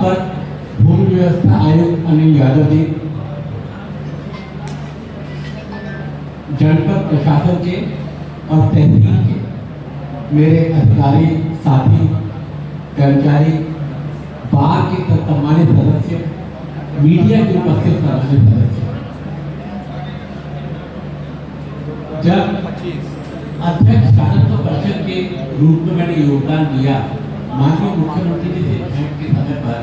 पर भूमि व्यवस्था आयुक्त अनिल यादव जी, जनपद प्रशासन के और तहसील के मेरे अधिकारी साथी कर्मचारी, बार के सम्मानित सदस्य, मीडिया के उपस्थित सम्मानित सदस्य, जब अध्यक्ष राजस्व परिषद के रूप में मैंने योगदान दिया माननीय मुख्यमंत्री जी से भेंट के समय पर,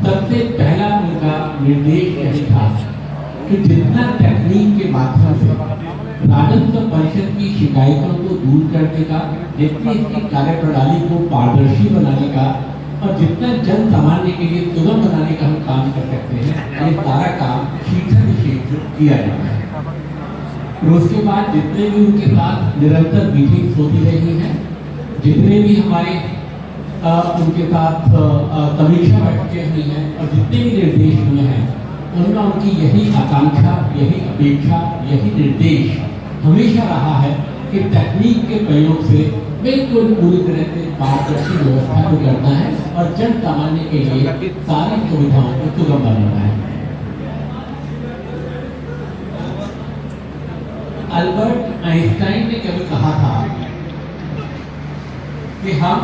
सबसे पहला उनका निर्देश यही था कि जितना तकनीक के माध्यम से राजस्व परिषद की शिकायतों को दूर करने का, जितनी इसकी कार्यप्रणाली को पारदर्शी बनाने का और जितना जन सामान्य के लिए सुगम बनाने का हम काम कर सकते हैं, ये सारा काम शीघ्र से किया जाता है। और उसके बाद जितने भी उनके साथ निरंतर मीटिंग्स होती रही हैं, जितने भी हमारे उनके साथ समीक्षा बैठकें हुई हैं और जितने भी निर्देश हुए हैं, उनमें उनकी यही आकांक्षा, यही अपेक्षा, यही निर्देश हमेशा रहा है कि तकनीक के प्रयोग से बिल्कुल पूरी तरह से पारदर्शी व्यवस्था को करना है और जन सामान्य के लिए सारी सुविधाओं को सुगम बनाना है। अल्बर्ट आइंस्टाइन ने कभी कहा था कि हम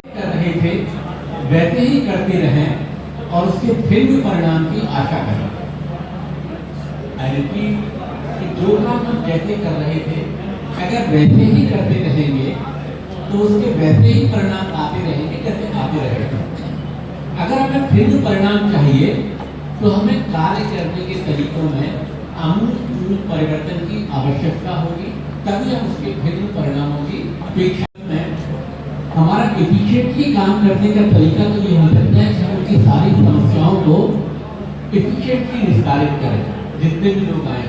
कर रहे थे वैसे ही करते रहें और उसके फिर भी परिणाम की आशा करें। कि जो काम हम जैसे कर रहे थे, अगर वैसे ही करते रहेंगे तो उसके वैसे ही परिणाम आते रहेंगे जैसे आते रहेंगे। अगर हमें फिर भी परिणाम चाहिए तो हमें कार्य करने के तरीकों में आमूल परिवर्तन की आवश्यकता होगी, तभी हम उसके भिन्न परिणामों की अपेक्षा में हमारा एफिशिएंटली काम करने का तरीका तो ये हो सकता है कि हम उनकी सारी समस्याओं को एफिशिएंटली निस्तारित करें, जितने भी लोग आए।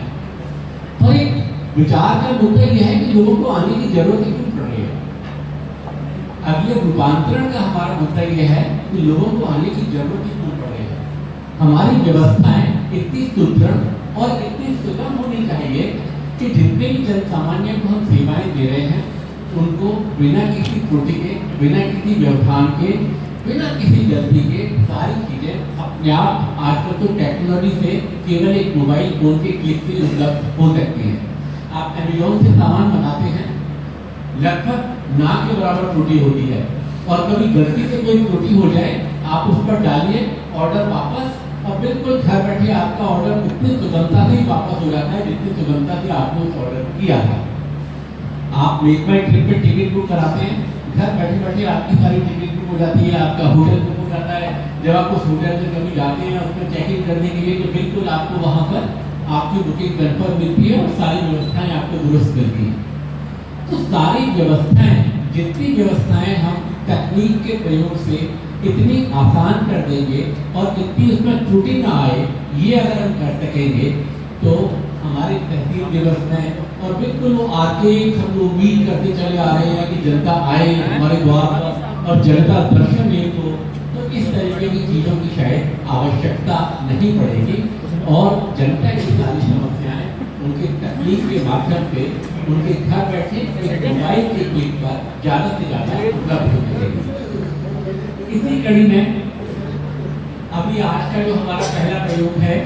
तो एक विचार का मुद्दा यह है कि लोगों को आने की जरूरत क्यों पड़ रही है। अब ये रूपांतरण का हमारा मुद्दा यह है कि लोगों को आने की जरूरत क्यों पड़ रही है। हमारी व्यवस्थाएं इतनी सुदृढ़ और इतनी सुगम होनी चाहिए कि जितने भी जन सामान्य को हम सेवाएं दे रहे हैं, उनको बिना किसी त्रुटि के, बिना किसी व्यवधान के, बिना किसी गलती के सारी चीजें अपने आप आजकल तो टेक्नोलॉजी से केवल एक मोबाइल फोन के क्लिक से उपलब्ध हो सकती है। आप अमेज़न से सामान मंगाते हैं, लगभग ना के बराबर त्रुटि होती है और कभी गलती से कोई त्रुटि हो जाए, आप उस पर डालिए ऑर्डर वापस और बिल्कुल घर बैठे आपका ऑर्डर उतनी सुगमता से ही वापस हो जाता है जितनी सुगमता से आपने उस ऑर्डर किया था। आप मेक माई ट्रिप पे टिकट बुक कराते हैं, घर बैठे बैठे आपकी सारी टिकट बुक हो जाती है, आपका होटल बुक हो जाता है। जब आप उस होटल में कभी जाते हैं उसमें चेक इन करने के लिए तो बिल्कुल आपको वहाँ पर आपकी बुकिंग कन्फर्म मिलती है और सारी व्यवस्थाएं आपको दुरुस्त मिलती हैं। तो सारी व्यवस्थाएं, जितनी व्यवस्थाएं हम तकनीक के प्रयोग से इतनी आसान कर देंगे और इतनी उसमें त्रुटि ना आए, ये अगर हम कर सकेंगे तो हमारी तहसील व्यवस्थाएं और बिल्कुल वो आके हम लोग उम्मीद करते चले आ रहे हैं कि जनता आए हमारे द्वार पर और जनता दर्शन ले तो इस तरीके की चीज़ों की शायद आवश्यकता नहीं पड़ेगी और जनता की सारी समस्याएं उनके तकनीक के माध्यम से उनके घर बैठे एक मोबाइल के क्लिक पर ज़्यादा से ज़्यादा उपलब्ध हो सकेगी। इसी कड़ी में अभी आज का जो हमारा पहला प्रयोग है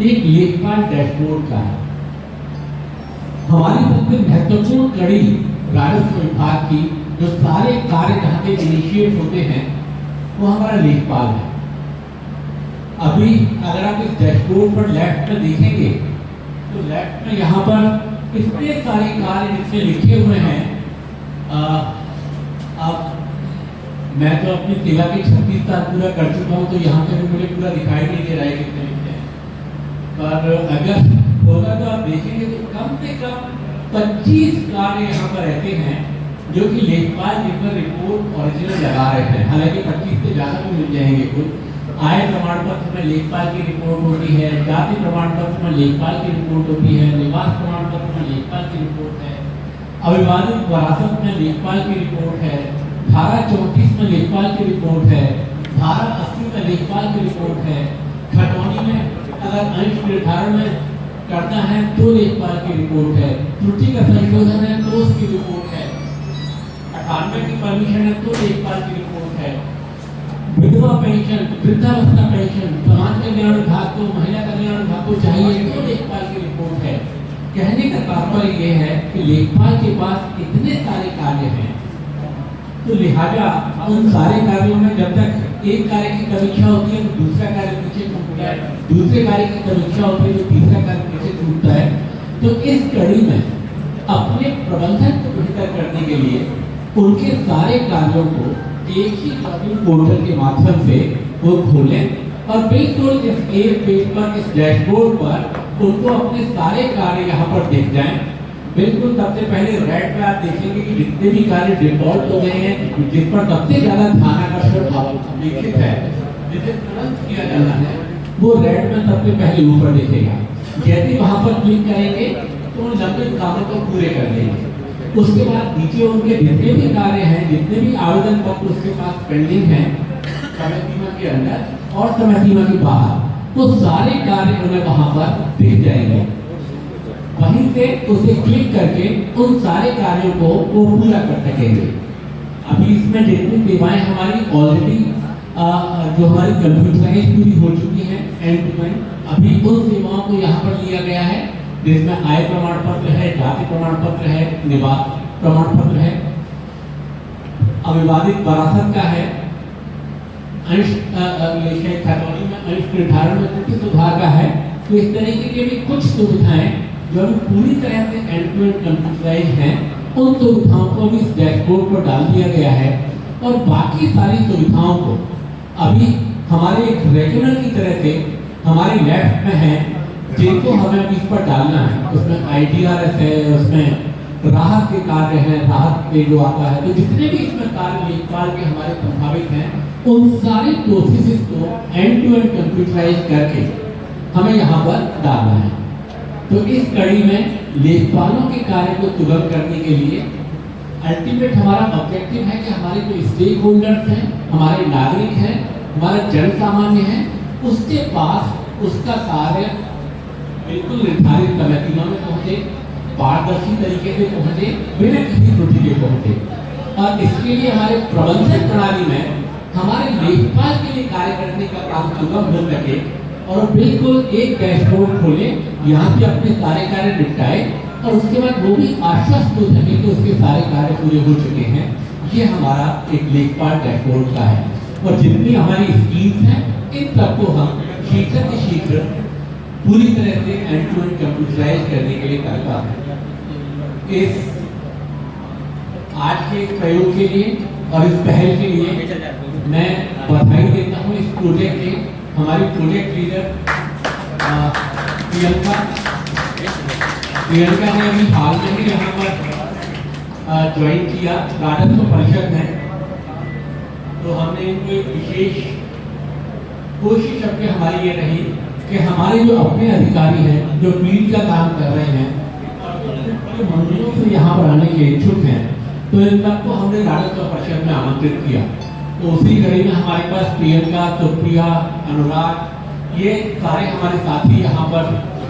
एक लेखपाल डैशबोर्ड का है। हमारी सबसे महत्वपूर्ण कड़ी राजस्व विभाग की जो सारे कार्य जहाँ पे इनिशिएट होते हैं वो हमारा लेखपाल है। अभी अगर आप इस डैशबोर्ड पर लेफ्ट में देखेंगे तो लेफ्ट में यहाँ पर इतने सारे कार्य जिसमें लिखे हुए हैं। अब मैं तो अपनी सेवा के 36 साल पूरा कर चुका हूँ तो यहाँ पे भी मुझे पूरा दिखाई नहीं दे रहा है कितने लिखे हैं, पर अगर होगा तो आप देखेंगे तो कम से कम 25 कार्य यहाँ पर रहते हैं जो कि लेखपाल जिन पर रिपोर्ट ओरिजिनल लगा रहे हैं। हालांकि 25 से ज़्यादा भी मिल जाएंगे कुल। आय प्रमाण पत्र में लेखपाल की रिपोर्ट होती है, जाति प्रमाण पत्र में लेखपाल की रिपोर्ट होती है, निवास प्रमाण पत्र में लेखपाल की रिपोर्ट है, अविवादित वरासत में लेखपाल की रिपोर्ट है, धारा 34 में लेखपाल की रिपोर्ट है, धारा 80 में लेखपाल की रिपोर्ट है, खतौनी में अगर अंश निर्धारण में करना है तो लेखपाल की रिपोर्ट है, त्रुटि का संशोधन है तो उसकी रिपोर्ट है, 98 की परमिशन है तो लेखपाल की रिपोर्ट है। विधवा पेंशन, वृद्धावस्था पेंशन, समाज कल्याण विभाग को, महिला कल्याण विभाग को चाहिए तो लेखपाल की रिपोर्ट है। कहने का तात्पर्य ये है कि लेखपाल के पास इतने सारे कार्य हैं, तो लिहाजा उन सारे कार्यों में जब तक एक कार्य की समीक्षा होती है तो दूसरा कार्य पीछे छूटता है, दूसरे कार्य की समीक्षा होती है तो तीसरा कार्य पीछे छूटता है। तो इस कड़ी में अपने प्रबंधन को बेहतर करने के लिए उनके सारे कार्यों को एक ही पोर्टल के माध्यम से वो खोलें और बिल्कुल इस एक पेज पर, इस डैशबोर्ड पर उनको अपने सारे कार्य यहाँ पर दिख जाएं। बिल्कुल सबसे पहले रेड पे आप देखेंगे कि जितने भी कार्य डिफॉल्ट हो गए हैं, जिस पर सबसे ज्यादा ध्यान आकर्षण अपेक्षित है, जिसे तुरंत किया जाना है, वो रेड में सबसे पहले ऊपर दिखेगा। जैसे वहां पर क्लिक करेंगे तो उन लंबित कामों को पूरे कर लेंगे। उसके बाद नीचे उनके जितने भी कार्य हैं, जितने भी आवेदन पत्र उसके पास पेंडिंग हैं, समय सीमा के अंदर और समय सीमा के बाहर, तो सारे कार्य उन्हें वहां पर दिख जाएंगे। वहीं से उसे क्लिक करके उन सारे कार्यों को वो पूरा कर सकेंगे। अभी इसमें जितनी सेवाएं हमारी ऑलरेडी जो हमारी कंप्यूटराइज पूरी हो चुकी हैं एंड टू एंड, अभी उन सेवाओं को यहाँ पर लिया गया है, जिसमें आय प्रमाण पत्र है, जाति प्रमाण पत्र है, निवास प्रमाण पत्र है, अविवादित वरासत का है, अंश खतौनी में अंश निर्धारण में त्रुटि सुधार का है। तो इस तरीके की भी कुछ सुविधाएं जो अभी पूरी तरह से एंड टू एंड कंप्यूटराइज हैं, उन सुविधाओं को भी इस डैशबोर्ड पर डाल दिया गया है। और बाकी सारी सुविधाओं को अभी हमारे एक रेगुलर की तरह से हमारे लेफ्ट में है, जिनको हमें अभी इस पर डालना है। उसमें ITRS है, उसमें राहत के कार्य हैं, राहत पे जो आता है, तो जितने भी इसमें कार्य लेखपाल के हमारे संभावित हैं, उन सारे प्रोसेसेस को एंड टू एंड कंप्यूटराइज करके हमें यहाँ पर डालना है। तो इस कड़ी में लेखपालों के कार्य को सुगम करने के लिए अल्टीमेट हमारा ऑब्जेक्टिव है कि हमारे जो स्टेक होल्डर्स हैं, हमारे नागरिक हैं, हमारा जन सामान्य है, उसके पास उसका कार्य बिल्कुल निर्धारित समय सीमा में पहुंचे, पारदर्शी तरीके से पहुंचे, बिना किसी त्रुटि के पहुंचे। और इसके लिए हमारे प्रबंधन प्रणाली में हमारे लेखपाल के लिए कार्य करने का काम सुगम हो सके और बिल्कुल एक डैशबोर्ड खोले, यहाँ से अपने सारे कार्य निपटाए और उसके बाद वो भी आश्वस्त हो सके कि उसके सारे कार्य पूरे हो चुके हैं। ये हमारा एक लेखपाल डैशबोर्ड का है। और जितनी हमारी स्कीम्स हैं, इन सबको हम शीघ्र से शीघ्र पूरी तरह से एंड टू एंड कंप्यूटराइज करने के लिए करता हूँ। इस आज के प्रयोग के लिए और इस पहल के लिए मैं बधाई देता हूँ इस प्रोजेक्ट के हमारी प्रोजेक्ट लीडर प्रियंका ने अभी हाल में ही यहाँ पर ज्वाइन किया राजस्व परिषद में। तो हमने इनको एक विशेष कोशिश अब हमारी ये रही कि हमारे जो अपने अधिकारी हैं, जो फील्ड का काम कर रहे हैं और मंदिरों से यहाँ पर आने के इच्छुक हैं, तो इन सबको हमने राजस्व परिषद में आमंत्रित किया। तो उसी कड़ी में हमारे पास प्रियंका, सुप्रिया, अनुराग, ये सारे हमारे साथी यहाँ पर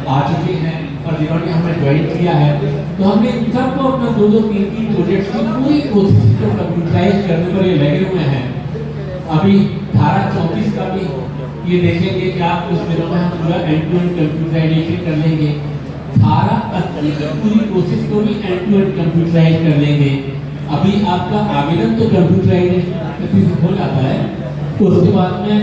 आ चुके हैं और जिन्होंने हमें ज्वाइन किया है। तो हमने इन सबको अपना 2-3 प्रोजेक्ट की पूरी कोशिश को कंप्यूटराइज करने पर ये लगे हुए हैं। अभी धारा 34 का भी ये देखेंगे कि आप कुछ दिनों में हम पूरा एंड टू एंड कंप्यूटराइजेशन कर लेंगे। धारा 80 की पूरी कोशिश को भी एंड टू एंड कंप्यूटराइज कर लेंगे। अभी आपका आवेदन तो कंप्यूटराइजेशन हो जाता है, तो उसके बाद में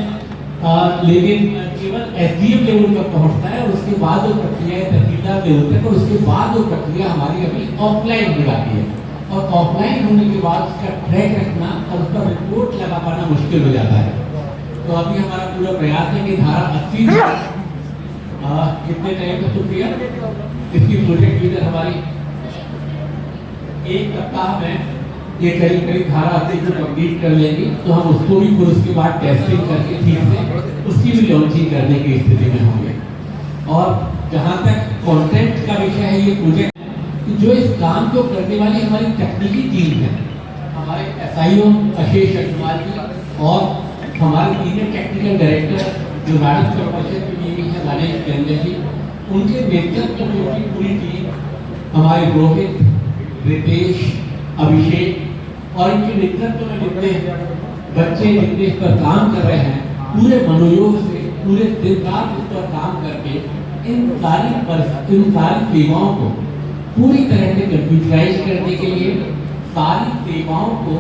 लेकिन केवल SDM लेवल पर पहुंचता है और उसके बाद वो प्रक्रिया है तहसीलदार लेवल तक, और उसके बाद वो प्रक्रिया हमारी अभी ऑफलाइन हो जाती है। और ऑफलाइन होने के बाद उसका ट्रैक रखना और उसका रिपोर्ट लगा पाना मुश्किल हो जाता है। तो अभी हमारा पूरा प्रयास है कि धारा 80 कितने टाइम तक सुप्रिया इसकी प्रोजेक्ट लीडर हमारी 1 सप्ताह में ये करीब धारा 80 को कंप्लीट कर लेंगे। तो हम उसको भी फिर उसके बाद टेस्टिंग करके ठीक से उसकी भी लॉन्चिंग करने की स्थिति में होंगे। और जहाँ तक कंटेंट का विषय है, ये प्रोजेक्ट जो इस काम को करने वाली हमारी तकनीकी टीम है, हमारे SIO अशेष अग्रवाल जी और हमारे सीनियर टेक्निकल डायरेक्टर जो राजस्व परिषद की टीम है राजेश केंद्र जी, उनके नेतृत्व में पूरी टीम, हमारे रोहित, रितेश, अभिषेक और इनके नेतृत्व में जितने बच्चे जितने इस पर काम कर रहे हैं पूरे मनोयोग से, पूरे दिन रात इस पर काम करके इन सारी सेवाओं को पूरी तरह से कंप्यूटराइज करने के लिए, सारी सेवाओं को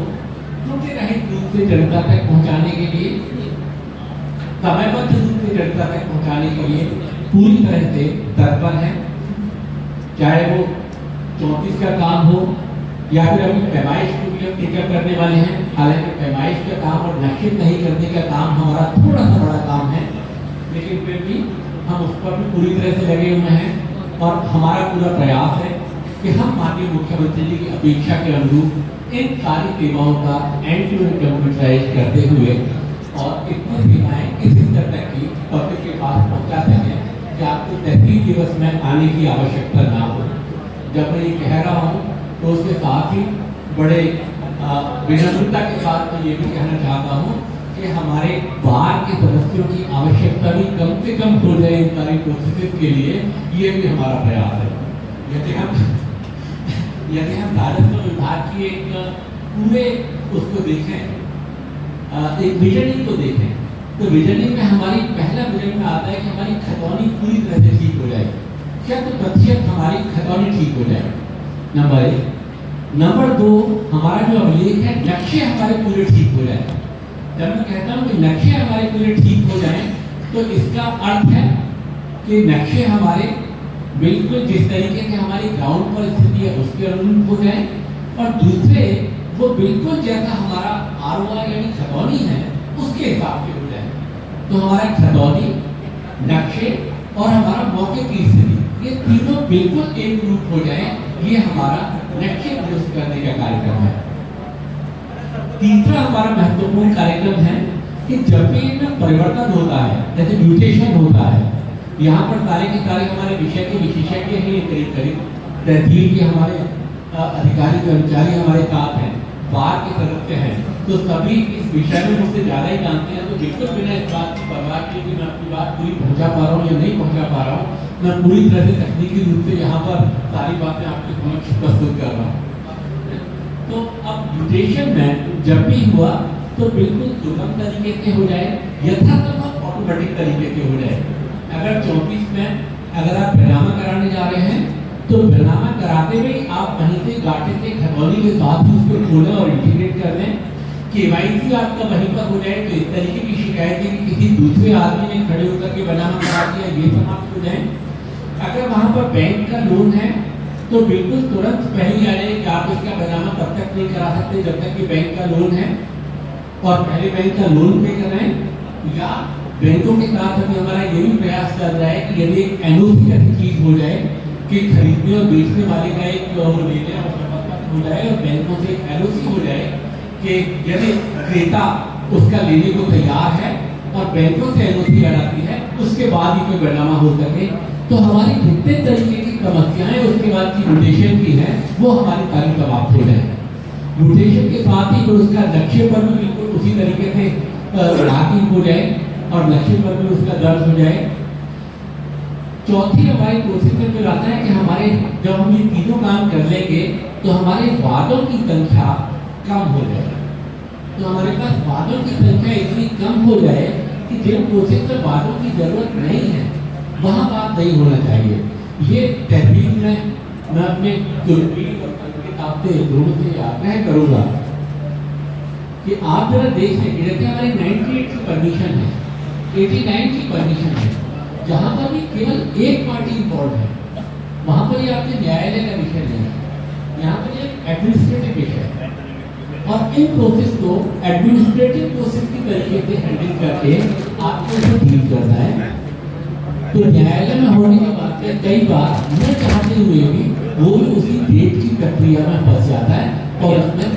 त्रुटि रहित रूप से जनता तक पहुंचाने के लिए, समयबद्ध रूप से जनता तक पहुंचाने के लिए पूरी तरह से तत्पर है। चाहे वो 34 का काम हो या फिर अभी पैमाइश को भी हम टेकअप करने वाले हैं। हालांकि पैमाइश का काम और नक्शे नहीं करने का काम हमारा थोड़ा सा बड़ा काम है, लेकिन फिर भी हम उस पर भी पूरी तरह से लगे हुए हैं और हमारा पूरा प्रयास है कि हम माननीय मुख्यमंत्री जी की अपेक्षा के अनुरूप इन सारी सेवाओं का एंड टू एंड कंप्यूटराइज करते हुए और इतनी सेवाएं इस स्तर तक की पब्लिक के पास पहुंचा सकें कि आपको तहसील दिवस में आने की आवश्यकता ना हो। जब मैं ये कह रहा हूँ तो उसके साथ ही बड़े विनम्रता के साथ मैं ये भी कहना चाहता हूँ कि हमारे बार के सदस्यों की आवश्यकता भी कम से कम हो जाए इन सारी प्रोसेस के लिए, ये भी हमारा प्रयास है। यदि हम राजस्व विभाग की एक पूरे उसको देखें, एक विजनिंग को देखें, तो विजनिंग में हमारी पहला विजन में आता है कि हमारी खतौनी पूरी तरह से ठीक हो जाए, 100% हमारी खतौनी ठीक हो जाए, नंबर 1। नंबर 2, हमारा जो अभिलेख है नक्शे हमारे पूरे ठीक हो जाए। जब मैं कहता हूँ कि नक्शे हमारे पूरे ठीक हो जाएं, तो इसका अर्थ है कि नक्शे हमारे बिल्कुल जिस तरीके से हमारी ग्राउंड पर स्थिति है उसके अनुरूप हो जाए, और दूसरे वो बिल्कुल जैसा हमारा आरओआर यानी खतौनी है उसके हिसाब से हो जाए। तो हमारा खतौनी, नक्शे और हमारा मौके की स्थिति, ये तीनों बिल्कुल एक रूप हो जाए, ये हमारा नक्शे दुरुस्त करने का कार्यक्रम है। तीसरा हमारा महत्वपूर्ण कार्यक्रम है कि जब भी इनमें परिवर्तन होता है, जैसे म्यूटेशन होता है, यहाँ पर सारे के सारे हमारे विषय के विशेषज्ञ हैं, करीब करीब तहसील के हमारे अधिकारी कर्मचारी हमारे साथ हैं, बार के सदस्य हैं, तो सभी इस विषय में मुझसे ज़्यादा ही जानते हैं। तो बिल्कुल बिना इस बात की परवाह किए कि मैं अपनी बात पूरी पहुँचा पा रहा हूँ या नहीं पहुँचा पा रहा हूँ, मैं पूरी तरह से तकनीकी रूप से यहाँ पर सारी बातें आपके समक्ष प्रस्तुत कर रहा हूँ। तो अब म्यूटेशन में जब भी हुआ तो बिल्कुल सुगम तरीके से हो जाए, यथासंभव ऑटोमेटिक तरीके से हो जाए। अगर 34 में अगर आप बैनामा कराने जा रहे हैं तो बैनामा कराते हुए आप वहीं से गाटे से खतौनी के साथ ही उसको खोलें और इंटीग्रेट कर दें। केवाईसी आपका वहीं पर हो जाए, तो इस तरीके की शिकायतें कि किसी दूसरे आदमी ने खड़े होकर के बैनामा करा दिया, ये समाप्त हो जाए। अगर वहाँ पर बैंक का लोन है तो बिल्कुल तुरंत पहले आ जाए कि आप इसका बैनामा तब तक नहीं करा सकते जब तक कि बैंक का लोन है, और पहले बैंक का लोन पे कर रहे हैं। या बैंकों के साथ अभी हमारा ये भी प्रयास चल रहा है कि यदि एक एनओसी ऐसी चीज हो जाए कि खरीदने और बेचने वाले का एक लेने हो जाए और बैंकों से एक एनओसी हो जाए कि यदि क्रेता उसका लेने को तैयार है और बैंकों से एनओसी आ जाती है, उसके बाद ही कोई बैनामा हो सके, तो हमारी जितने तरीके की समस्याएं उसके बाद की म्यूटेशन की है वो हमारी सारी समाप्त हो जाए। म्यूटेशन के साथ ही फिर उसका नक्शे पर भी बिल्कुल उसी तरीके से राहती हो जाए और नक्शे पर भी उसका दर्ज हो जाए। चौथी हमारी कोशिश में जो आता है कि हमारे जब हम ये तीनों काम कर लेंगे तो हमारे वादों की संख्या कम हो जाए। तो हमारे पास वादों की संख्या इतनी कम हो जाए कि जिन प्रोसेस में वादों की जरूरत नहीं है वहाँ बात नहीं होना चाहिए। ये तहसील में मैं अपने आपसे दोनों से आग्रह करूँगा कि आप जरा देख लें कि जैसे हमारी 98 की परमिशन है, 89 की परमिशन है, जहाँ पर भी केवल एक पार्टी इन्वॉल्व है, वहाँ पर ये आपके न्यायालय का विषय नहीं है, यहाँ पर ये एडमिनिस्ट्रेटिव विषय है। और इन प्रोसेस को एडमिनिस्ट्रेटिव प्रोसेस की तरीके से हैंडल करके आपको इसे डील करना है। तो न्यायालय में होने के बाद कई बार न चाहते हुए भी वो भी उसी डेट की प्रक्रिया में फंस जाता है और उसमें